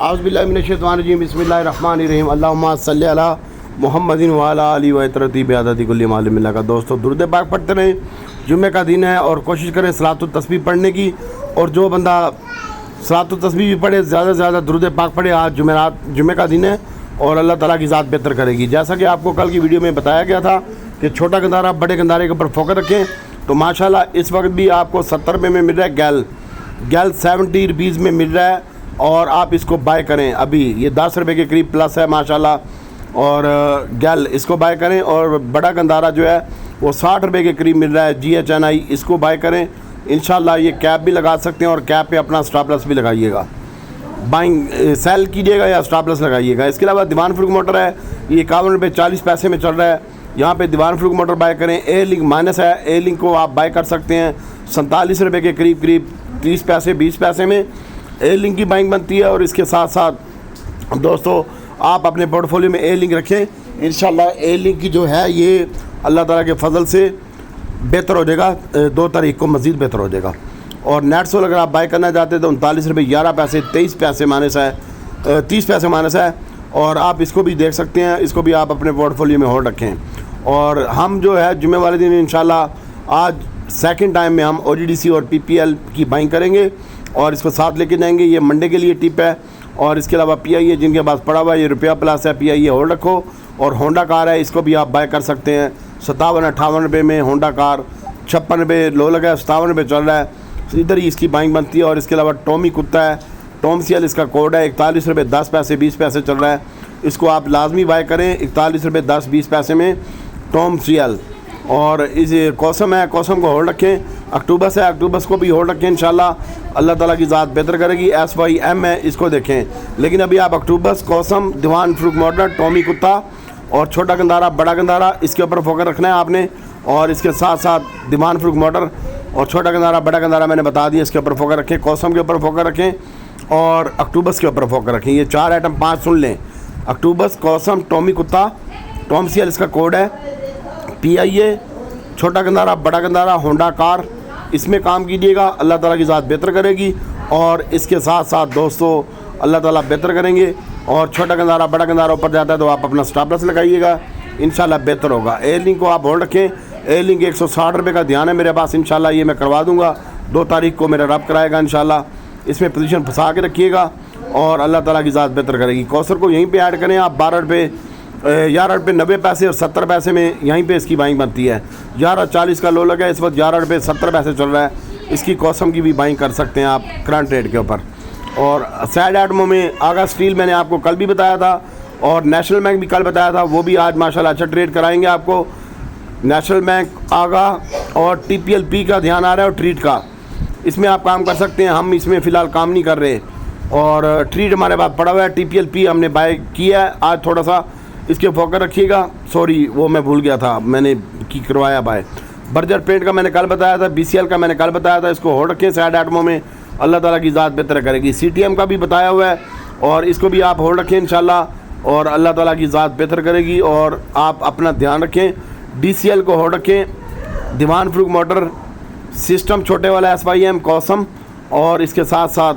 औज़ुबिल्लाहिमिनश्शैतानिर्रजीम बिस्मिल्लाहिर्रहमानिर्रहीम अल्लाहुम्मा सल्लि अला मुहम्मदिन व अला आलिहि व तरतीब बिअददी कुल्ली मालूम मिल्ला का। दोस्तों दुरूद पाक पढ़ते रहें, जुम्मे का दिन है और कोशिश करें सलातुत तस्बीह पढ़ने की। और जो बंदा सलातुत तस्बीह भी पढ़े, ज़्यादा से ज़्यादा दुरूद पाक पढ़े। आज जुम्मे का दिन है और अल्लाह ताला की ज़ात बेहतर करेगी। जैसा कि आपको कल की वीडियो में बताया गया था कि छोटा गंदारा बड़े गंदारे के ऊपर फोकस रखें, तो माशाल्लाह इस वक्त भी आपको 70 रुपये में मिल रहा है। गैल 70 रुपीज़ में मिल रहा है और आप इसको बाय करें। अभी ये 10 रुपये के करीब प्लस है माशाल्लाह। और गैल इसको बाय करें। और बड़ा गंदारा जो है वो 60 रुपये के करीब मिल रहा है। GHNI इसको बाय करें। इंशाल्लाह ये कैप भी लगा सकते हैं और कैप पे अपना स्टॉप लॉस भी लगाइएगा। बाइंग सेल कीजिएगा या स्टॉप लॉस लगाइएगा। इसके अलावा दीवान फ्रूक मोटर है, ये 51 रुपये 40 पैसे में चल रहा है। यहाँ पे दीवान फ्रूक मोटर बाय करें। ए लिंक माइनस है, ए लिंक को आप बाय कर सकते हैं 47 रुपये के करीब 30 पैसे 20 पैसे में ए लिंक की बाइंग बनती है। और इसके साथ साथ दोस्तों आप अपने पोर्टफोलियो में ए लिंक रखें। इंशाल्लाह ए लिंक की जो है ये अल्लाह ताला के फजल से बेहतर हो जाएगा, 2 तारीख को मज़ीद बेहतर हो जाएगा। और नेटसोल अगर आप बाय करना चाहते हैं तो 39 रुपये 11 पैसे 23 पैसे माइनस है, 30 पैसे माइनस है। और आप इसको भी देख सकते हैं, इसको भी आप अपने पोर्टफोलियो में होल्ड रखें। और हम जो है जुम्मे वाले दिन इंशाल्लाह आज सेकंड टाइम में हम OGDC और PPL की बाइंग करेंगे और इसको साथ लेके जाएंगे। ये मंडे के लिए टिप है। और इसके अलावा PIA जिनके पास पड़ा हुआ है, ये रुपया प्लस है, PIA होल्ड रखो। और होंडा कार है, इसको भी आप बाय कर सकते हैं 57-58 रुपये में। होंडा कार 56 रुपये लो लगा है, 57 रुपये चल रहा है, इधर ही इसकी बाइंग बनती है। और इसके अलावा टॉमी कुत्ता है, टॉम CL इसका कोड है, 41 रुपये 10 पैसे 20 पैसे चल रहा है। इसको आप लाजमी बाय करें 41 रुपये 10-20 पैसे में टॉम CL। और इस कौसम है, कौसम को होल्ड रखें। अक्टूबस है, अक्टूबस को भी होल्ड रखें। इंशाल्लाह अल्लाह ताला की ज़ात बेहतर करेगी। SYM है, इसको देखें। लेकिन अभी आप अक्टूबस, कौसम, दीवान फ्रूक मोटर, टॉमी कुत्ता और छोटा गंदारा बड़ा गंदारा इसके ऊपर फोकस रखना है आपने। और इसके साथ साथ दीवान फ्रूक मोटर और छोटा गंदारा बड़ा गंदारा मैंने बता दिया, इसके ऊपर फोकस रखें। कौसम के ऊपर फोकस रखें और अक्टूबस के ऊपर फोकस रखें। ये 4 आइटम 5 सुन लें। अक्टूबस, कौसम, टॉमी कुत्ता, टॉम CL इसका कोड है, PIA, छोटा गंदारा बड़ा गंदारा, होंडा कार, इसमें काम कीजिएगा। अल्लाह ताला की ज़ात बेहतर करेगी। और इसके साथ साथ दोस्तों अल्लाह ताला बेहतर करेंगे। और छोटा गंदारा बड़ा गंदारा ऊपर जाता है तो आप अपना स्टॉप लॉस लगाइएगा, इंशाल्लाह बेहतर होगा। ए लिंक को आप होल्ड रखें। ए लिंक 160 रुपये का ध्यान है मेरे पास, इंशाल्लाह ये मैं करवा दूँगा। 2 तारीख को मेरा रब कराएगा इंशाल्लाह। इसमें पोजीशन फंसा के रखिएगा और अल्लाह ताला की ज़ात बेहतर करेगी। कौसर को यहीं पे ऐड करें आप 12 रुपये 11 रुपये 90 पैसे और 70 पैसे में यहीं पे इसकी बाइंग बनती है। 11.40 का लो लगा है, इस वक्त 11 रुपये 70 पैसे चल रहा है। इसकी कौसम की भी बाइंग कर सकते हैं आप करंट रेट के ऊपर। और सैड आइटमों में आगा स्टील मैंने आपको कल भी बताया था और नेशनल बैंक भी कल बताया था, वो भी आज माशाल्लाह अच्छा ट्रेड कराएंगे आपको। नेशनल बैंक, आगा और TPLP का ध्यान आ रहा है और ट्रीट का, इसमें आप काम कर सकते हैं। हम इसमें फ़िलहाल काम नहीं कर रहे और ट्रीट हमारे पास पड़ा हुआ है। TPLP हमने बाय किया है आज, थोड़ा सा इसके फोकस रखिएगा। सॉरी वो मैं भूल गया था, मैंने की करवाया बाय। बर्जर पेंट का मैंने कल बताया था, BCL का मैंने कल बताया था। इसको होल्ड रखें सैड आइटमों में, अल्लाह ताला की ज़ात बेहतर करेगी। CTM का भी बताया हुआ है और इसको भी आप होल्ड रखें इंशाल्लाह और अल्लाह ताला की ज़ात बेहतर करेगी। और आप अपना ध्यान रखें। DCL को होल्ड रखें। दीवान फ्रूक मोटर सिस्टम छोटे वाला SYM, कौसम और इसके साथ साथ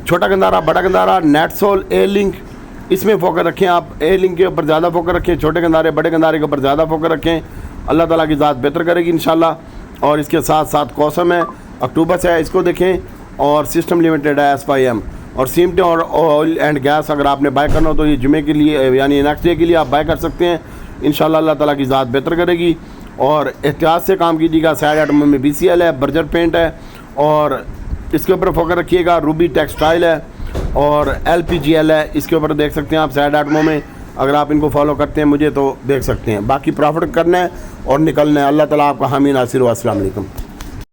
छोटा गंदारा बड़ा गंदारा, नेटसोल, ए लिंक, इसमें फोकस रखें आप। ए लिंक के ऊपर ज़्यादा फोकस रखें, छोटे गंदारे बड़े गंदारे के ऊपर ज़्यादा फोकस रखें। अल्लाह ताला की ज़ात बेहतर करेगी इंशाल्लाह। और इसके साथ साथ कौसम है, अक्टूबस है, इसको देखें। और सिस्टम लिमिटेड है SYM। और सीमटे और ऑयल एंड गैस अगर आपने बाय करना हो तो ये जुमे के लिए यानी नेक्स्ट डे के लिए आप बाय कर सकते हैं। इंशाल्लाह अल्लाह ताला की ज़ात बेहतर करेगी। और एहतियात से काम कीजिएगा। सैड आइटम में BCL है, बर्जर पेंट है और इसके ऊपर फोकस रखिएगा। रूबी टेक्सटाइल है और LPGL है, इसके ऊपर देख सकते हैं आप सैड आइटमों में। अगर आप इनको फॉलो करते हैं मुझे तो देख सकते हैं। बाकी प्रॉफिट करना है और निकलना है। अल्लाह ताला आपका हामी नासिर। अस्सलाम वालेकुम।